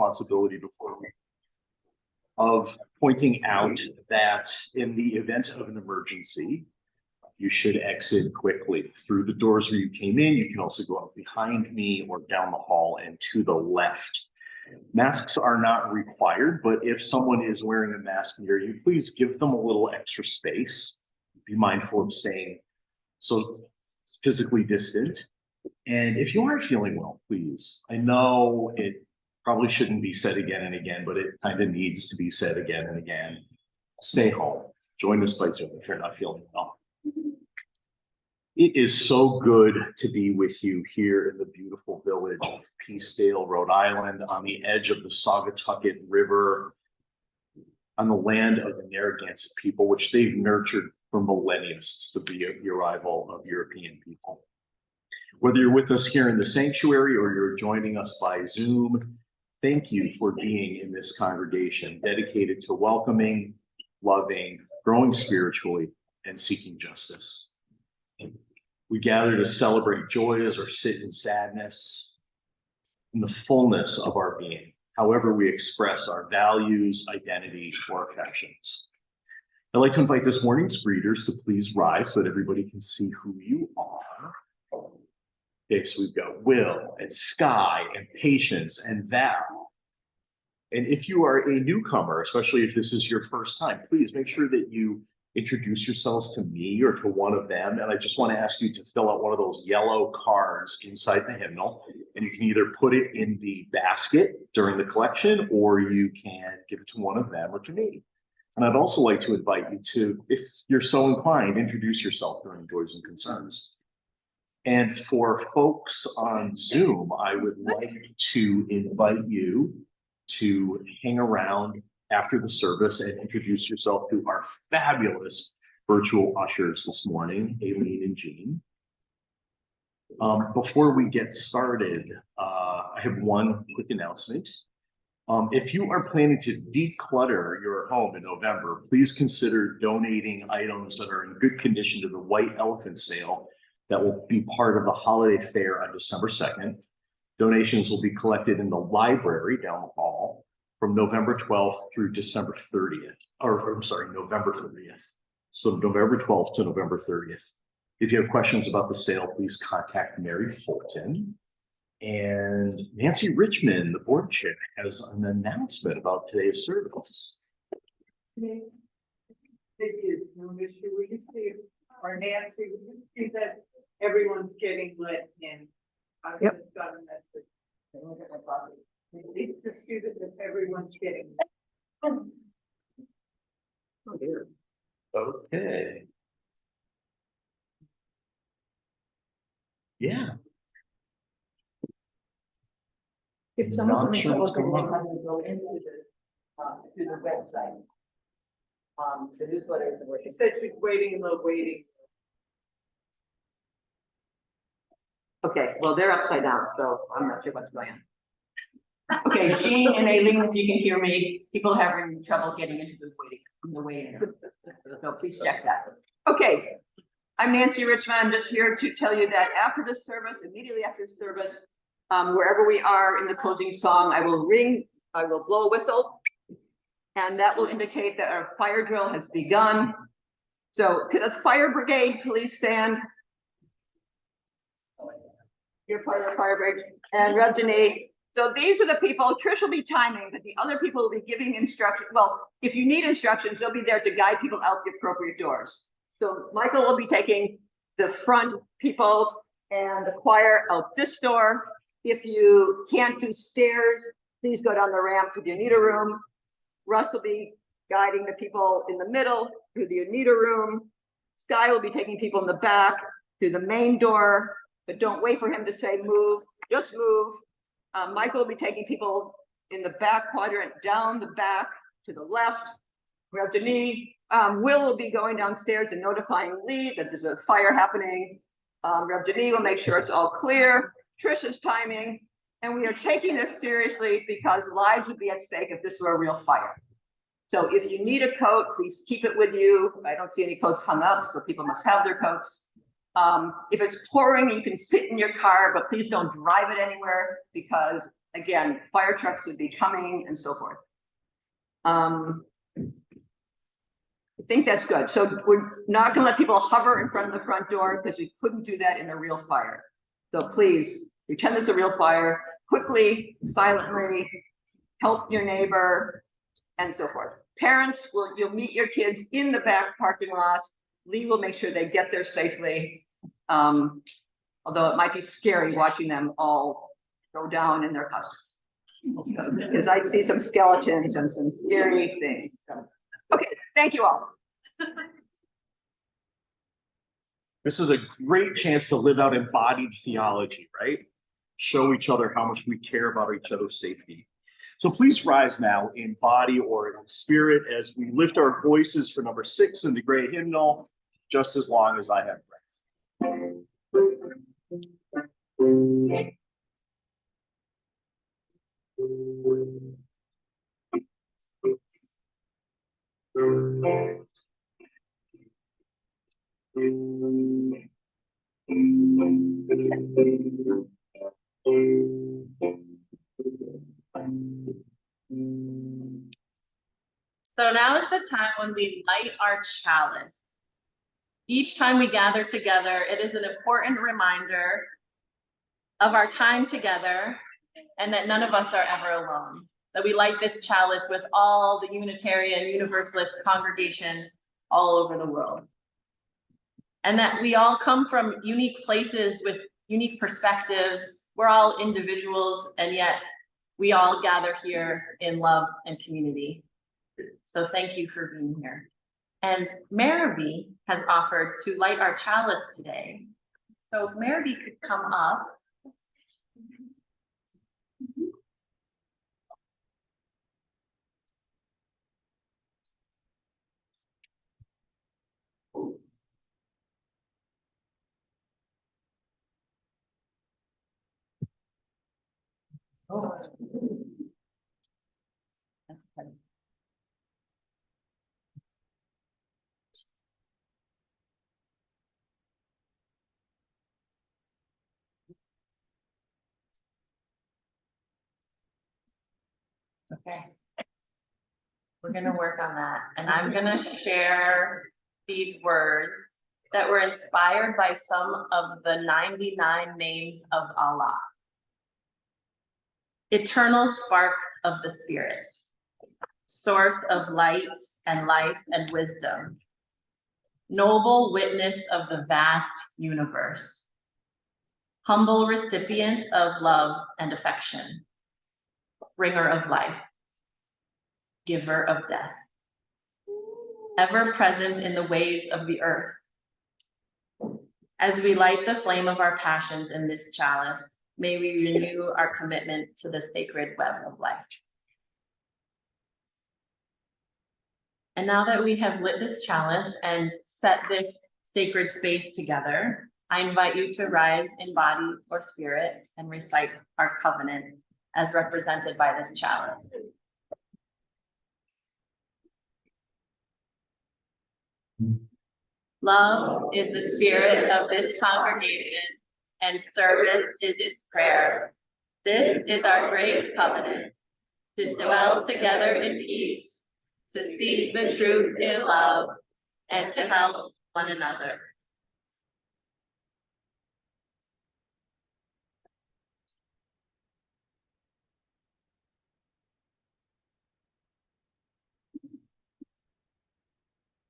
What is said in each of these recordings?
responsibility before we of pointing out that in the event of an emergency, you should exit quickly through the doors where you came in. You can also go out behind me or down the hall and to the left. Masks are not required, but if someone is wearing a mask near you, please give them a little extra space. Be mindful of staying so physically distant. And if you aren't feeling well, please, I know it probably shouldn't be said again and again, but it kind of needs to be said again and again. Stay home. Join us by Zoom if you're not feeling well. It is so good to be with you here in the beautiful village of Peacedale, Rhode Island, on the edge of the Saugatucket River, on the land of the Narragansett people, which they've nurtured for millennia since the arrival of European people. Whether you're with us here in the sanctuary or you're joining us by Zoom, thank you for being in this congregation dedicated to welcoming, loving, growing spiritually, and seeking justice. We gather to celebrate joys or sit in sadness in the fullness of our being, however we express our values, identity, or affections. I'd like to invite this morning's greeters to please rise so that everybody can see who you are. Okay, so we've got Will and Sky and Patience and Val. And if you are a newcomer, especially if this is your first time, please make sure that you introduce yourselves to me or to one of them. And I just want to ask you to fill out one of those yellow cards inside the hymnal. And you can either put it in the basket during the collection, or you can give it to one of them or to me. And I'd also like to invite you to, if you're so inclined, introduce yourself during Joys and Concerns. And for folks on Zoom, I would like to invite you to hang around after the service and introduce yourself to our fabulous virtual ushers this morning, Aileen and Jean. Before we get started, I have one quick announcement. If you are planning to declutter your home in November, please consider donating items that are in good condition to the White Elephant Sale that will be part of the holiday fair on December 2nd. Donations will be collected in the library down the hall from November 12th through December 30th, or I'm sorry, November 30th. So November 12th to November 30th. If you have questions about the sale, please contact Mary Fulton. And Nancy Richmond, the board chair, has an announcement about today's service. Thank you. No issue. Will you see, or Nancy, will you see that everyone's getting lit in? I just got a message. Look at my body. We need to see that everyone's getting lit. Oh dear. Okay. Yeah. If someone Not sure what's going on. go into the website, the newsletter is She working. said she's waiting in the waiting. Okay, well, they're upside down, so I'm not sure what's going on. Okay, Jean and Aileen, if you can hear me, people having trouble getting into the waiting room. So please check that. Okay, I'm Nancy Richmond. I'm just here to tell you that after the service, immediately after the service, wherever we are in the closing song, I will blow a whistle, and that will indicate that our fire drill has begun. So could a fire brigade please stand? You're part of the fire brigade. And Rev Denis. So these are the people. Trish will be timing, but the other people will be giving instructions. Well, if you need instructions, they'll be there to guide people out the appropriate doors. So Michael will be taking the front people and the choir out this door. If you can't do stairs, please go down the ramp to the Anita room. Russ will be guiding the people in the middle through the Anita room. Sky will be taking people in the back to the main door, but don't wait for him to say move, just move. Michael will be taking people in the back quadrant down the back to the left. Rev Denis, Will be going downstairs and notifying Lee that there's a fire happening. Rev Denis will make sure it's all clear. Trish is timing, and we are taking this seriously because lives would be at stake if this were a real fire. So if you need a coat, please keep it with you. I don't see any coats hung up, so people must have their coats. If it's pouring, you can sit in your car, but please don't drive it anywhere because again, fire trucks would be coming and so forth. I think that's good. So we're not gonna let people hover in front of the front door because we couldn't do that in a real fire. So please pretend it's a real fire, quickly, silently, help your neighbor and so forth. Parents, you'll meet your kids in the back parking lot. Lee will make sure they get there safely. Although it might be scary watching them all go down in their costumes. Because I see some skeletons and some scary things. So, okay, thank you all. This is a great chance to live out embodied theology, right? Show each other how much we care about each other's safety. So please rise now in body or in spirit as we lift our voices for number 6 in the great hymnal, Just as Long as I Have Breath. So now is the time when we light our chalice. Each time we gather together, it is an important reminder of our time together and that none of us are ever alone. That we light this chalice with all the Unitarian Universalist congregations all over the world. And that we all come from unique places with unique perspectives. We're all individuals, and yet we all gather here in love and community. So thank you for being here. And Marabee has offered to light our chalice today. So if Marabee could come up. Oh. That's funny. Okay. We're gonna work on that. And I'm gonna share these words that were inspired by some of the 99 names of Allah. Eternal spark of the spirit, source of light and life and wisdom, noble witness of the vast universe, humble recipient of love and affection, bringer of life, giver of death, ever present in the ways of the earth. As we light the flame of our passions in this chalice, may we renew our commitment to the sacred web of life. And now that we have lit this chalice and set this sacred space together, I invite you to rise in body or spirit and recite our covenant as represented by this chalice. Love is the spirit of this congregation, and service is its prayer. This is our great covenant, to dwell together in peace, to seek the truth in love, and to help one another.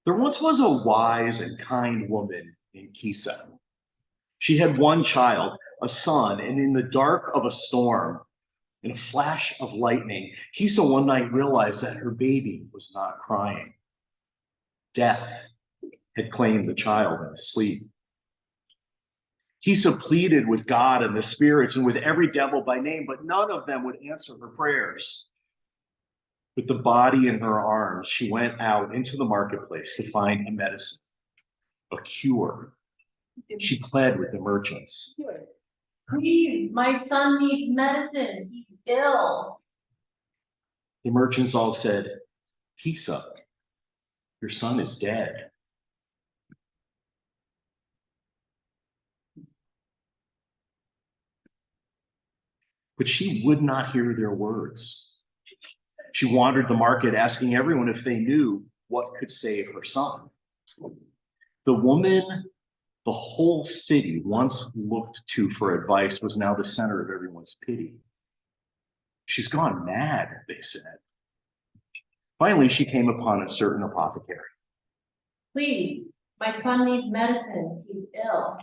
There once was a wise and kind woman named Kisa. She had one child, a son, and in the dark of a storm, in a flash of lightning, Kisa one night realized that her baby was not crying. Death had claimed the child in his sleep. Kisa pleaded with God and the spirits and with every devil by name, but none of them would answer her prayers. With the body in her arms, she went out into the marketplace to find a medicine, a cure. She pled with the merchants. Please, my son needs medicine. He's ill. The merchants all said, Kisa, your son is dead. But she would not hear their words. She wandered the market asking everyone if they knew what could save her son. The woman the whole city once looked to for advice was now the center of everyone's pity. She's gone mad, they said. Finally, she came upon a certain apothecary. Please, my son needs medicine. He's ill.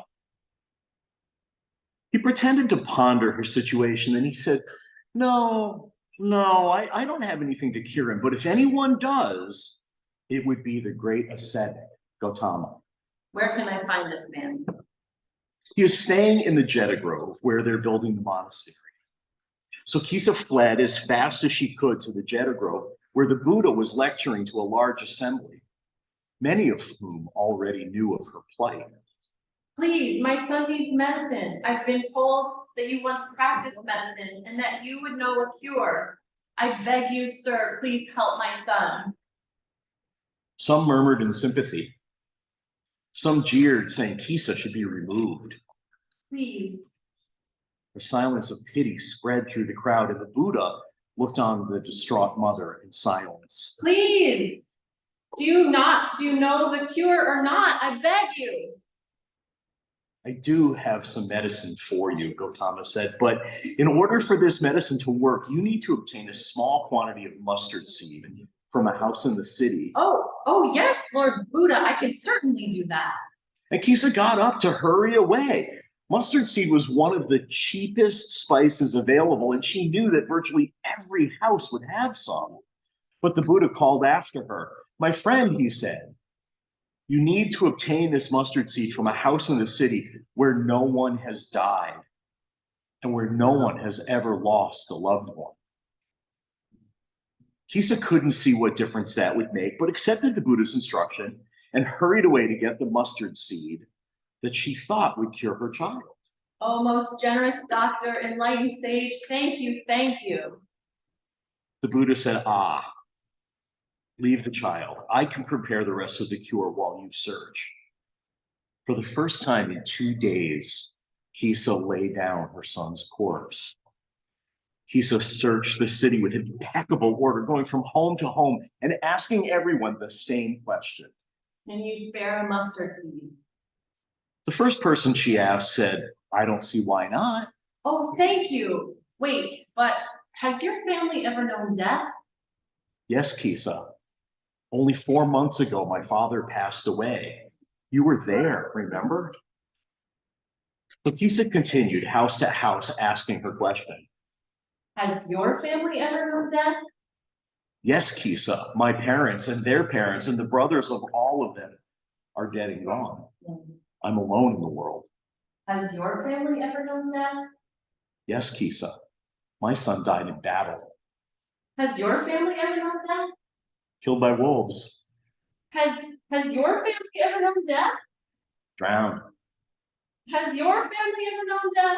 He pretended to ponder her situation and he said, no, I don't have anything to cure him, but if anyone does, it would be the great ascetic, Gautama. Where can I find this man? He is staying in the Jeddah Grove where they're building the monastery. So Kisa fled as fast as she could to the Jeddah Grove where the Buddha was lecturing to a large assembly, many of whom already knew of her plight. Please, my son needs medicine. I've been told that you once practiced medicine and that you would know a cure. I beg you, sir, please help my son. Some murmured in sympathy. Some jeered, saying Kisa should be removed. Please. A silence of pity spread through the crowd, and the Buddha looked on the distraught mother in silence. Please. Do you know the cure or not? I beg you. I do have some medicine for you, Gautama said, but in order for this medicine to work, you need to obtain a small quantity of mustard seed from a house in the city. Oh yes, Lord Buddha, I can certainly do that. And Kisa got up to hurry away. Mustard seed was one of the cheapest spices available, and she knew that virtually every house would have some. But the Buddha called after her. My friend, he said, you need to obtain this mustard seed from a house in the city where no one has died and where no one has ever lost a loved one. Kisa couldn't see what difference that would make, but accepted the Buddha's instruction and hurried away to get the mustard seed that she thought would cure her child. Oh, most generous doctor, enlightened sage, thank you, thank you. The Buddha said, leave the child. I can prepare the rest of the cure while you search. For the first time in 2 days, Kisa lay down her son's corpse. Kisa searched the city with impeccable order, going from home to home and asking everyone the same question. Can you spare a mustard seed? The first person she asked said, I don't see why not. Oh, thank you. Wait, but has your family ever known death? Yes, Kisa. Only 4 months ago, my father passed away. You were there, remember? So Kisa continued house to house asking her question. Has your family ever known death? Yes, Kisa, my parents and their parents and the brothers of all of them are dead and gone. I'm alone in the world. Has your family ever known death? Yes, Kisa, my son died in battle. Has your family ever known death? Killed by wolves. Has your family ever known death? Drowned. Has your family ever known death?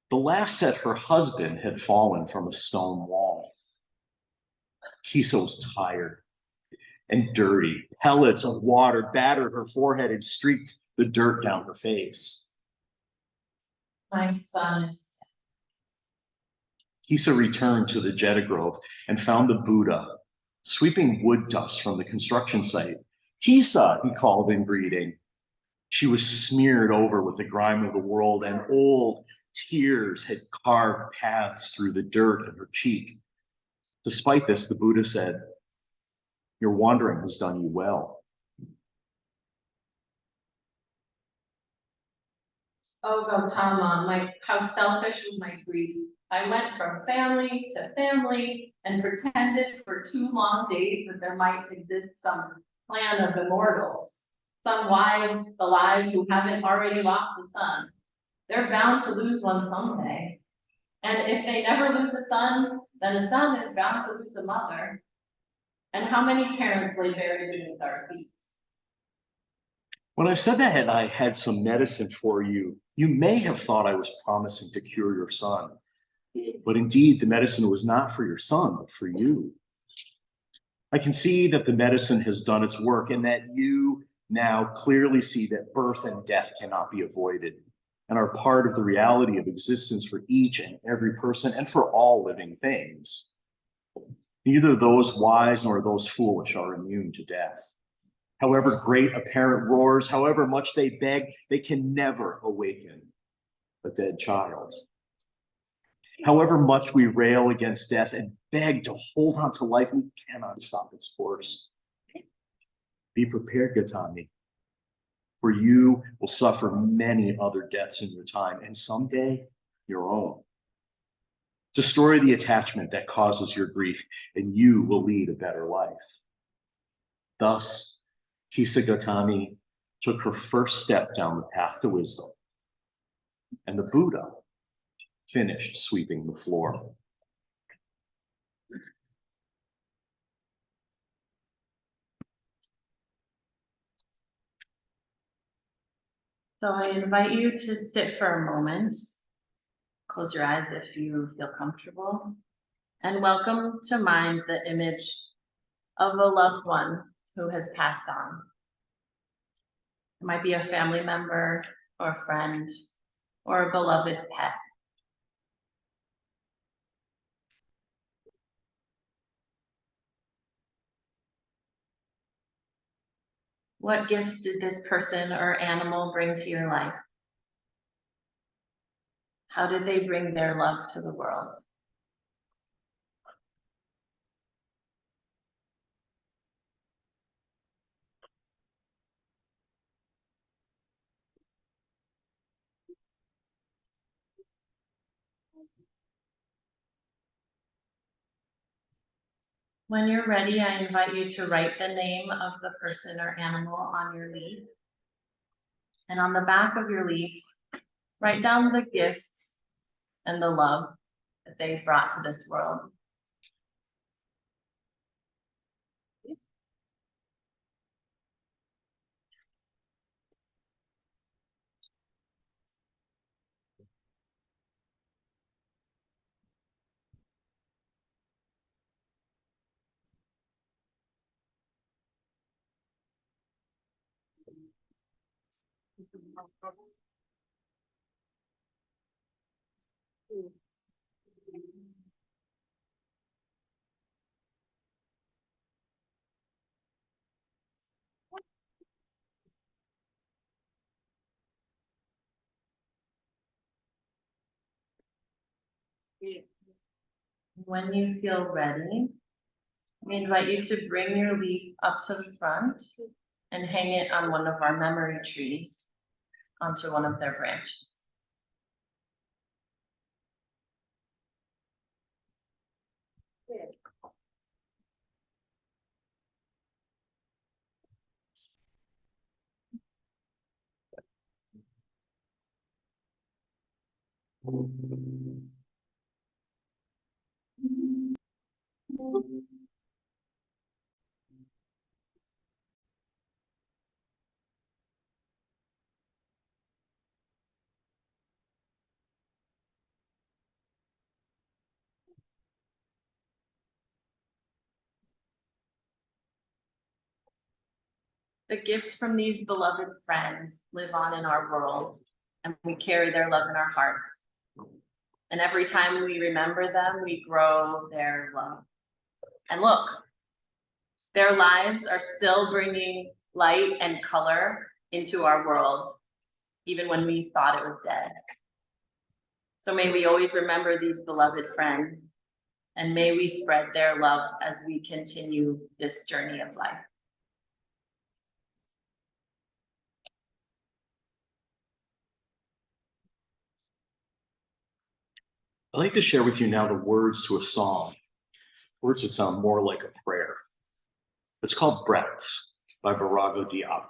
The last said her husband had fallen from a stone wall. Kisa was tired and dirty. Pellets of water battered her forehead and streaked the dirt down her face. My son is dead. Kisa returned to the Jeddah Grove and found the Buddha sweeping wood dust from the construction site. Kisa, he called in greeting. She was smeared over with the grime of the world, and old tears had carved paths through the dirt in her cheek. Despite this, the Buddha said, your wandering has done you well. Oh, Gautama, how selfish was my grief. I went from family to family and pretended for 2 long days that there might exist some clan of immortals, some wives alive who haven't already lost a son. They're bound to lose one someday. And if they never lose a son, then a son is bound to lose a mother. And how many parents lay buried beneath our feet? When I said that I had some medicine for you, you may have thought I was promising to cure your son. But indeed, the medicine was not for your son, but for you. I can see that the medicine has done its work and that you now clearly see that birth and death cannot be avoided. and are part of the reality of existence for each and every person and for all living things. Neither those wise nor those foolish are immune to death. However great a parent roars, however much they beg, they can never awaken a dead child. However much we rail against death and beg to hold on to life, we cannot stop its course. Be prepared, Gautami, for you will suffer many other deaths in your time, and someday your own. Destroy the attachment that causes your grief, and you will lead a better life. Thus, Tisa Gautami took her first step down the path to wisdom, and the Buddha finished sweeping the floor. So I invite you to sit for a moment. Close your eyes if you feel comfortable, and welcome to mind the image of a loved one who has passed on. It might be a family member or a friend or a beloved pet. What gifts did this person or animal bring to your life? How did they bring their love to the world? When you're ready, I invite you to write the name of the person or animal on your leaf. And on the back of your leaf, write down the gifts and the love that they brought to this world. When you feel ready, we invite you to bring your leaf up to the front and hang it on one of our memory trees onto one of their branches. The gifts from these beloved friends live on in our world, and we carry their love in our hearts. And every time we remember them, we grow their love. And look, their lives are still bringing light and color into our world, even when we thought it was dead. So may we always remember these beloved friends, and may we spread their love as we continue this journey of life. I'd like to share with you now the words to a song, words that sound more like a prayer. It's called Breaths by Virago Diab.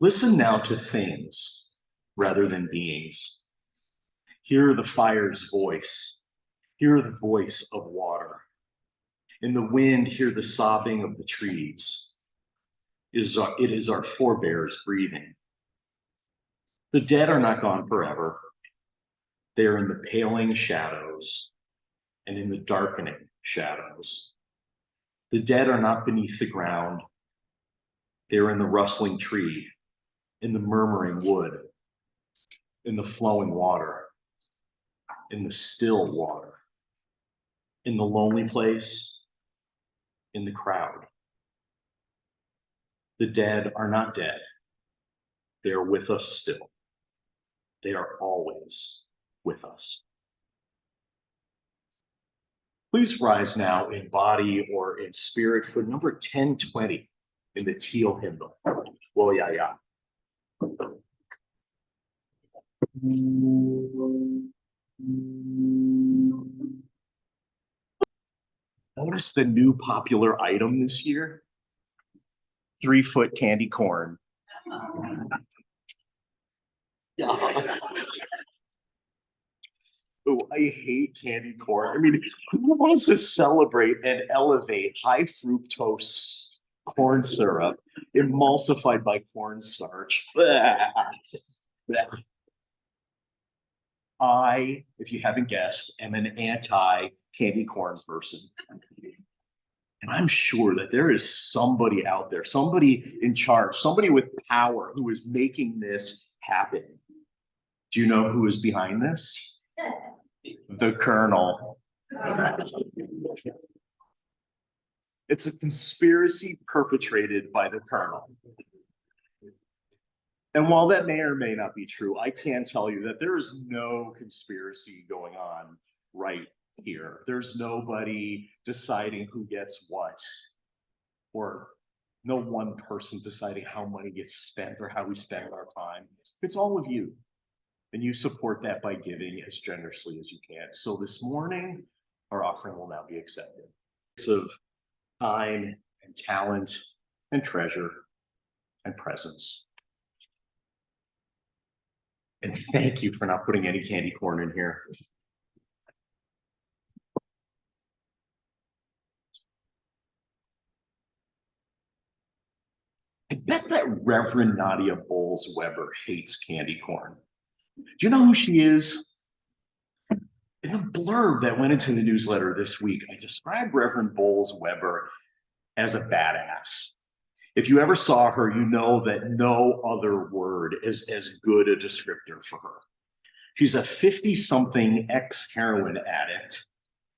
Listen now to things rather than beings. Hear the fire's voice. Hear the voice of water. In the wind, hear the sobbing of the trees. It is our forebears breathing. The dead are not gone forever. They are in the paling shadows and in the darkening shadows. The dead are not beneath the ground. They are in the rustling tree, in the murmuring wood, in the flowing water, in the still water, in the lonely place, in the crowd. The dead are not dead. They are with us still. They are always with us. Please rise now in body or in spirit for number 1020 in the teal hymnal. Wo ya ya. Notice the new popular item this year? 3-foot candy corn. Oh, I hate candy corn. I mean, who wants to celebrate and elevate high fructose corn syrup emulsified by cornstarch? I, if you haven't guessed, am an anti-candy corn person. And I'm sure that there is somebody out there, somebody in charge, somebody with power who is making this happen. Do you know who is behind this? The Colonel. It's a conspiracy perpetrated by the Colonel. And while that may or may not be true, I can tell you that there is no conspiracy going on right here. There's nobody deciding who gets what, or no one person deciding how money gets spent or how we spend our time. It's all of you. And you support that by giving as generously as you can. So this morning, our offering will now be accepted. It's of time and talent and treasure and presence. And thank you for not putting any candy corn in here. I bet that Reverend Nadia Bolz-Weber hates candy corn. Do you know who she is? In the blurb that went into the newsletter this week, I described Reverend Bolz-Weber as a badass. If you ever saw her, you know that no other word is as good a descriptor for her. She's a 50-something ex-heroin addict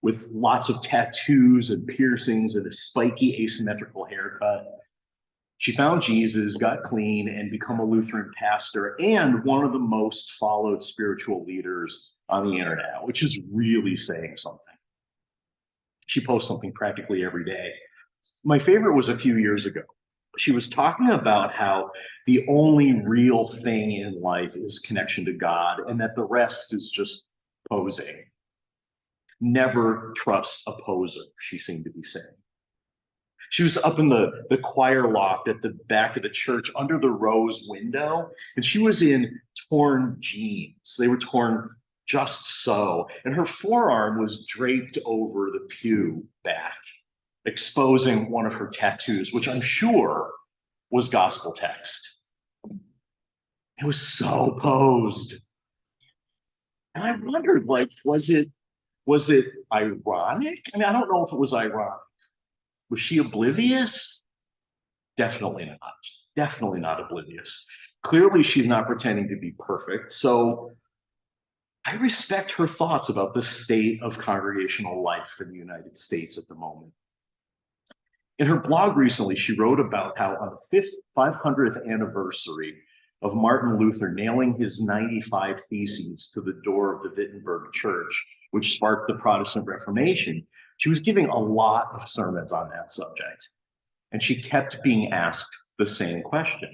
with lots of tattoos and piercings and a spiky asymmetrical haircut. She found Jesus, got clean, and become a Lutheran pastor and one of the most followed spiritual leaders on the internet, which is really saying something. She posts something practically every day. My favorite was a few years ago. She was talking about how the only real thing in life is connection to God and that the rest is just posing. Never trust a poser, she seemed to be saying. She was up in the choir loft at the back of the church under the rose window, and she was in torn jeans. They were torn just so, and her forearm was draped over the pew back, exposing one of her tattoos, which I'm sure was gospel text. It was so posed. And I wondered, like, was it ironic? I mean, I don't know if it was ironic. Was she oblivious? Definitely not. Definitely not oblivious. Clearly, she's not pretending to be perfect. So I respect her thoughts about the state of congregational life in the United States at the moment. In her blog recently, she wrote about how on the 500th anniversary of Martin Luther nailing his 95 Theses to the door of the Wittenberg Church, which sparked the Protestant Reformation, she was giving a lot of sermons on that subject. And she kept being asked the same question.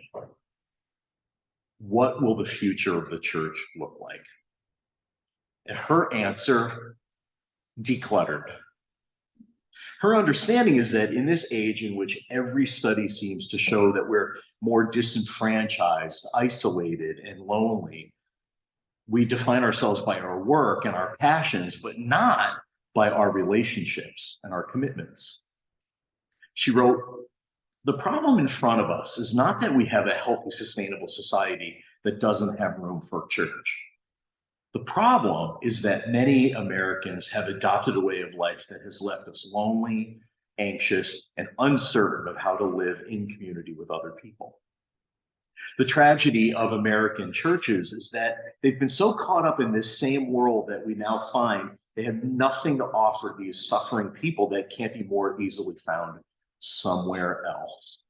What will the future of the church look like? And her answer, decluttered. Her understanding is that in this age in which every study seems to show that we're more disenfranchised, isolated, and lonely, we define ourselves by our work and our passions, but not by our relationships and our commitments. She wrote, the problem in front of us is not that we have a healthy, sustainable society that doesn't have room for church. The problem is that many Americans have adopted a way of life that has left us lonely, anxious, and uncertain of how to live in community with other people. The tragedy of American churches is that they've been so caught up in this same world that we now find they have nothing to offer these suffering people that can't be more easily found somewhere else.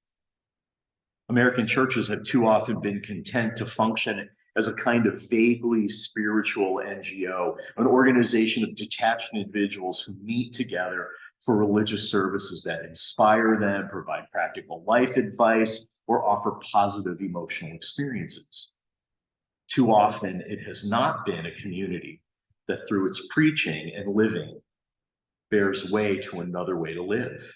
American churches have too often been content to function as a kind of vaguely spiritual NGO, an organization of detached individuals who meet together for religious services that inspire them, provide practical life advice, or offer positive emotional experiences. Too often, it has not been a community that through its preaching and living bears way to another way to live.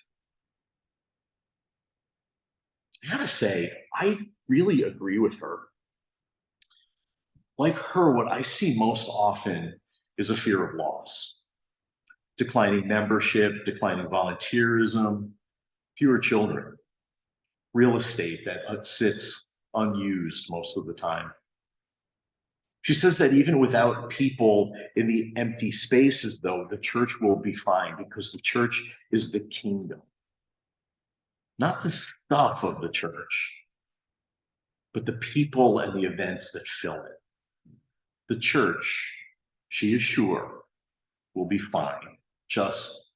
I gotta say, I really agree with her. Like her, what I see most often is a fear of loss. Declining membership, declining volunteerism, fewer children, real estate that sits unused most of the time. She says that even without people in the empty spaces, though, the church will be fine because the church is the kingdom. Not the stuff of the church, but the people and the events that fill it. The church, she is sure, will be fine, just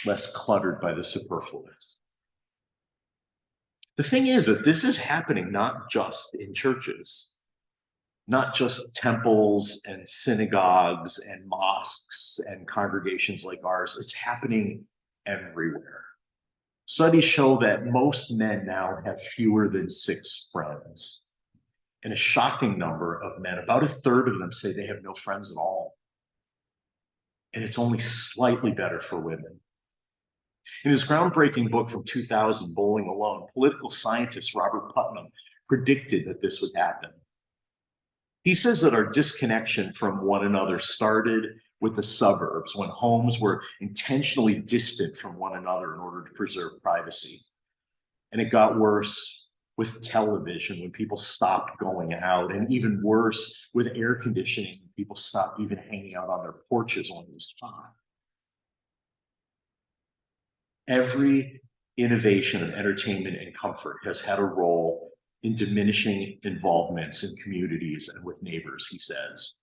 less cluttered by the superfluous. The thing is that this is happening not just in churches, not just temples and synagogues and mosques and congregations like ours. It's happening everywhere. Studies show that most men now have fewer than 6 friends. And a shocking number of men, about a third of them, say they have no friends at all. And it's only slightly better for women. In his groundbreaking book from 2000, Bowling Alone, political scientist Robert Putnam predicted that this would happen. He says that our disconnection from one another started with the suburbs, when homes were intentionally distant from one another in order to preserve privacy. And it got worse with television when people stopped going out, and even worse with air conditioning when people stopped even hanging out on their porches when it was hot. Every innovation of entertainment and comfort has had a role in diminishing involvements in communities and with neighbors, he says.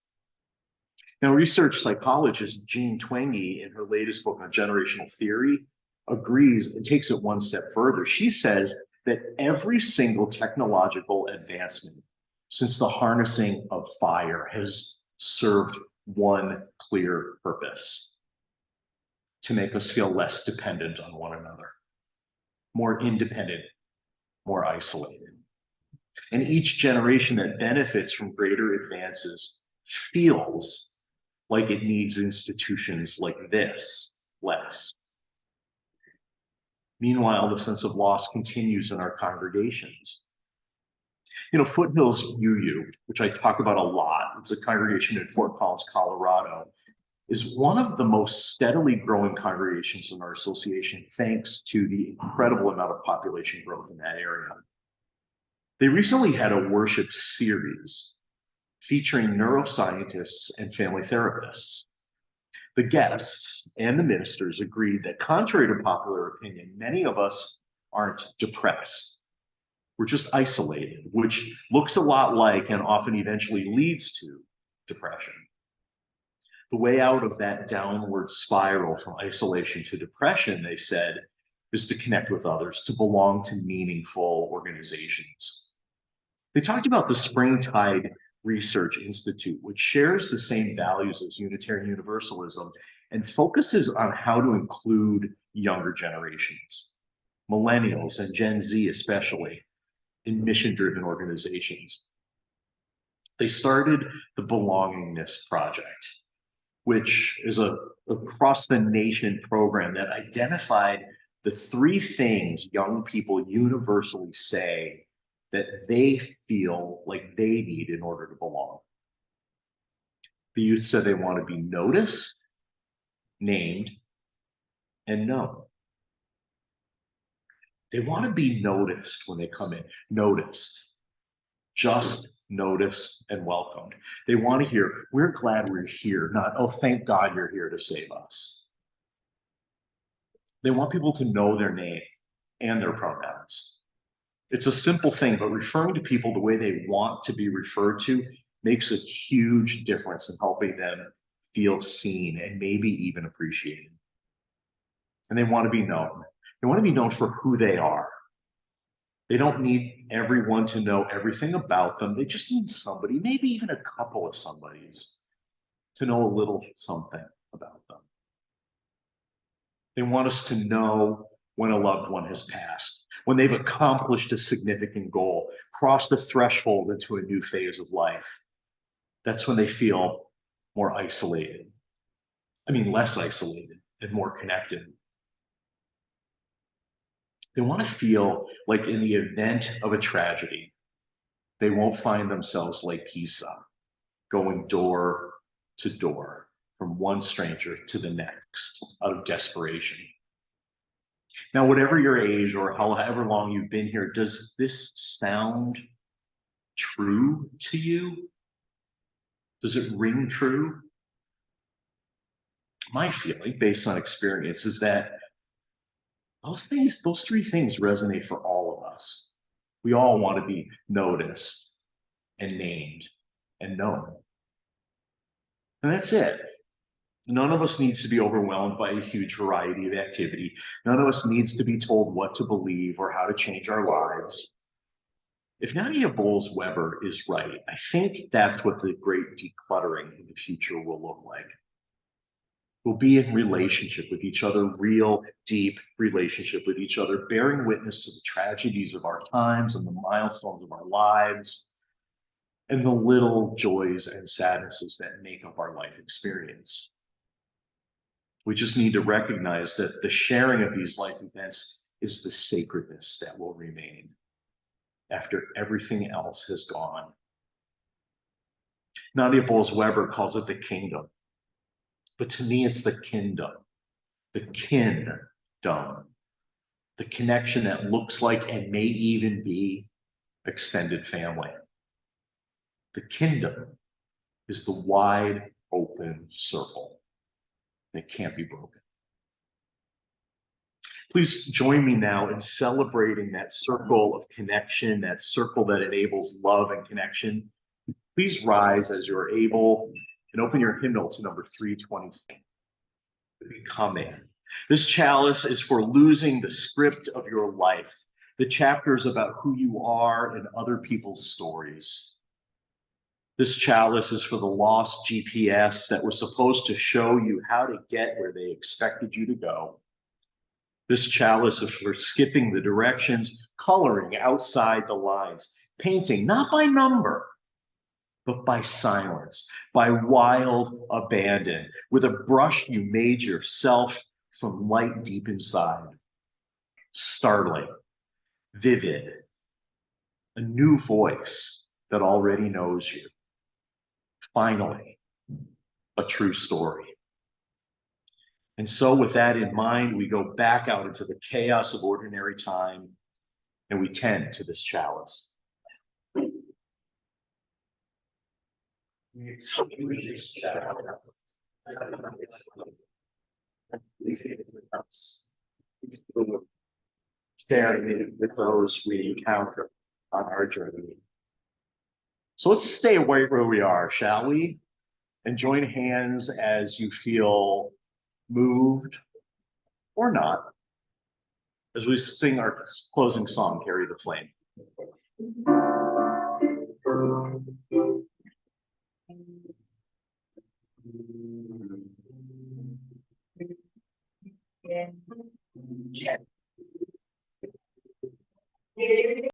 Now, research psychologist Jean Twenge, in her latest book on generational theory, agrees and takes it one step further. She says that every single technological advancement since the harnessing of fire has served one clear purpose: to make us feel less dependent on one another, more independent, more isolated. And each generation that benefits from greater advances feels like it needs institutions like this less. Meanwhile, the sense of loss continues in our congregations. You know, Foothills UU, which I talk about a lot, it's a congregation in Fort Collins, Colorado, is one of the most steadily growing congregations in our association, thanks to the incredible amount of population growth in that area. They recently had a worship series featuring neuroscientists and family therapists. The guests and the ministers agreed that, contrary to popular opinion, many of us aren't depressed. We're just isolated, which looks a lot like and often eventually leads to depression. The way out of that downward spiral from isolation to depression, they said, is to connect with others, to belong to meaningful organizations. They talked about the Springtide Research Institute, which shares the same values as Unitarian Universalism and focuses on how to include younger generations, millennials and Gen Z especially, in mission-driven organizations. They started the Belongingness Project, which is a across-the-nation program that identified the 3 things young people universally say that they feel like they need in order to belong. The youth said they want to be noticed, named, and known. They want to be noticed when they come in, noticed, just noticed and welcomed. They want to hear, we're glad we're here, not, oh, thank God you're here to save us. They want people to know their name and their pronouns. It's a simple thing, but referring to people the way they want to be referred to makes a huge difference in helping them feel seen and maybe even appreciated. And they want to be known. They want to be known for who they are. They don't need everyone to know everything about them. They just need somebody, maybe even a couple of somebodies, to know a little something about them. They want us to know when a loved one has passed, when they've accomplished a significant goal, crossed a threshold into a new phase of life. That's when they feel more isolated. I mean, less isolated and more connected. They want to feel like in the event of a tragedy, they won't find themselves like Pisa, going door to door from one stranger to the next out of desperation. Now, whatever your age or however long you've been here, does this sound true to you? Does it ring true? My feeling, based on experience, is that those three things resonate for all of us. We all want to be noticed and named and known. And that's it. None of us needs to be overwhelmed by a huge variety of activity. None of us needs to be told what to believe or how to change our lives. If Nadia Bolz-Weber is right, I think that's what the great decluttering of the future will look like. We'll be in relationship with each other, real, deep relationship with each other, bearing witness to the tragedies of our times and the milestones of our lives, and the little joys and sadnesses that make up our life experience. We just need to recognize that the sharing of these life events is the sacredness that will remain after everything else has gone. Nadia Bolz-Weber calls it the kingdom. But to me, it's the kingdom, the connection that looks like and may even be extended family. The kingdom is the wide open circle that can't be broken. Please join me now in celebrating that circle of connection, that circle that enables love and connection. Please rise as you're able and open your hymnal to number 326. Becoming. This chalice is for losing the script of your life, the chapters about who you are and other people's stories. This chalice is for the lost GPS that was supposed to show you how to get where they expected you to go. This chalice is for skipping the directions, coloring outside the lines, painting not by number, but by silence, by wild abandon, with a brush you made yourself from light deep inside. Startling, vivid, a new voice that already knows you. Finally, a true story. And so with that in mind, we go back out into the chaos of ordinary time and we tend to this chalice. Sharing with those we encounter on our journey. So let's stay right where we are, shall we? And join hands as you feel moved or not, as we sing our closing song, Carry the Flame.